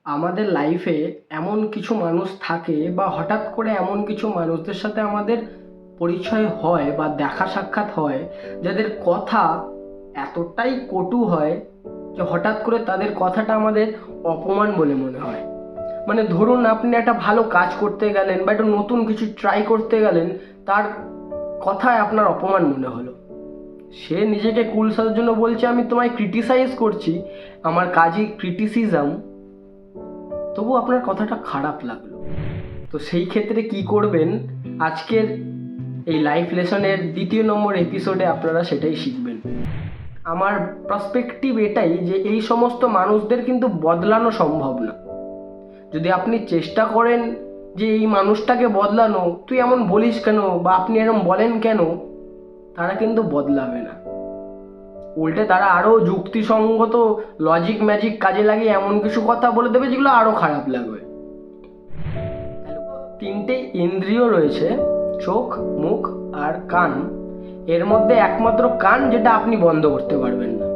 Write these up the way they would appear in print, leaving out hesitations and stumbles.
আমাদের লাইফে এমন কিছু মানুষ থাকে বা হঠাৎ করে এমন কিছু মানুষদের সাথে আমাদের পরিচয় হয় বা দেখা সাক্ষাৎ হয়, যাদের কথা এতটাই কটু হয় যে হঠাৎ করে তাদের কথাটা আমাদের অপমান বলে মনে হয়। মানে ধরুন, আপনি একটা ভালো কাজ করতে গেলেন বা একটা নতুন কিছু ট্রাই করতে গেলেন, তার কথায় আপনার অপমান মনে হলো। সে নিজেকে কুল সাজার জন্য বলছে আমি তোমায় ক্রিটিসাইজ করছি, আমার কাজই ক্রিটিসিজম, তবু আপনার কথাটা খারাপ লাগলো। তো সেই ক্ষেত্রে কি করবেন, আজকের এই লাইফ লেসনের 2 নম্বর এপিসোডে আপনারা সেটাই শিখবেন। আমার পার্সপেক্টিভ এটাই যে এই সমস্ত মানুষদের কিন্তু বদলানো সম্ভব না। যদি আপনি চেষ্টা করেন যে এই মানুষটাকে বদলানো, তুই এমন বলিস কেন বা আপনি এরকম বলেন কেন, তারা কিন্তু বদলাবে না। উল্টে তারা আরও যুক্তিসঙ্গত লজিক ম্যাজিক কাজে লাগিয়ে এমন কিছু কথা বলে দেবে যেগুলো আরও খারাপ লাগবে। 3টে ইন্দ্রিয় রয়েছে, চোখ, মুখ আর কান। এর মধ্যে একমাত্র কান যেটা আপনি বন্ধ করতে পারবেন না।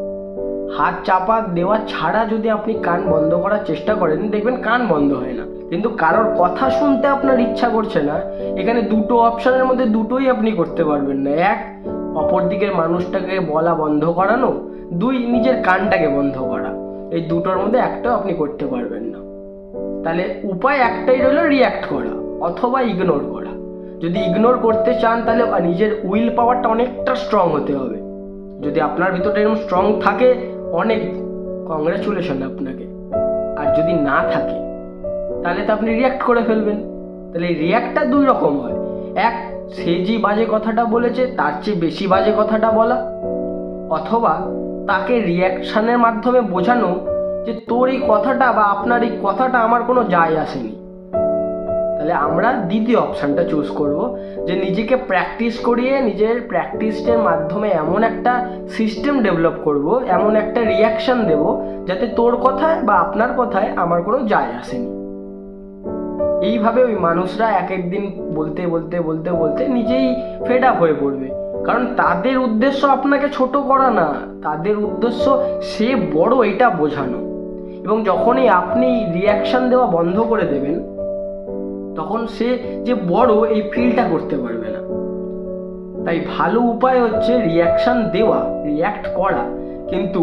হাত চাপা দেওয়া ছাড়া যদি আপনি কান বন্ধ করার চেষ্টা করেন, দেখবেন কান বন্ধ হয় না। কিন্তু কারোর কথা শুনতে আপনার ইচ্ছা করছে না, এখানে দুটো অপশনের মধ্যে দুটোই আপনি করতে পারবেন না। এক, অপর দিকের মানুষটাকে বলা বন্ধ করানো। দুই, নিজের কানটাকে বন্ধ করা। এই দুটোর মধ্যে একটাও আপনি করতে পারবেন না। তাহলে উপায় একটাই রইল, রিয়্যাক্ট করা অথবা ইগনোর করা। যদি ইগনোর করতে চান তাহলে নিজের উইল পাওয়ারটা অনেকটা স্ট্রং হতে হবে। যদি আপনার ভিতরটা এরকম স্ট্রং থাকে, অনেক কংগ্রাচুলেশন আপনাকে। আর যদি না থাকে, তাহলে তো আপনি রিয়্যাক্ট করে ফেলবেন। তাহলে এই রিয়্যাক্টটা 2 রকম হয়। এক, সে যে বাজে কথাটা বলেছে তার চেয়ে বেশি বাজে কথাটা বলা, অথবা তাকে রিয়াকশনের মাধ্যমে বোঝানো যে তোর এই কথাটা বা আপনার এই কথাটা আমার কোনো যায় আসেনি। তাহলে আমরা দ্বিতীয় অপশানটা চুজ করব, যে নিজেকে প্র্যাকটিস করিয়ে নিজের প্র্যাকটিসের মাধ্যমে এমন একটা সিস্টেম ডেভেলপ করব, এমন একটা রিয়াকশন দেব যাতে তোর কথায় বা আপনার কথায় আমার কোনো যায় আসেনি। এইভাবে ওই মানুষরা এক একদিন বলতে বলতে বলতে বলতে নিজেই ফেড আপ হয়ে পড়বে। কারণ তাদের উদ্দেশ্য আপনাকে ছোট করা না, তাদের উদ্দেশ্য সে বড় এটা বোঝানো। এবং যখনই আপনি রিয়াকশন দেওয়া বন্ধ করে দেবেন, তখন সে যে বড় এই ফিলটা করতে পারবে না। তাই ভালো উপায় হচ্ছে রিয়াকশন দেওয়া, রিয়াক্ট করা, কিন্তু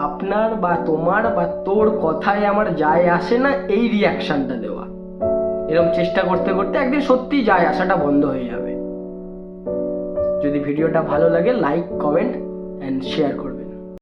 আপনার বা তোমার বা তোর কথায় আমার যায় আসে না এই রিয়াকশনটা দেওয়া। এরকম চেষ্টা করতে করতে একদিন সত্যি যায় আসাটা বন্ধ হয়ে যাবে। যদি ভিডিওটা ভালো লাগে, লাইক, কমেন্ট অ্যান্ড শেয়ার করুন।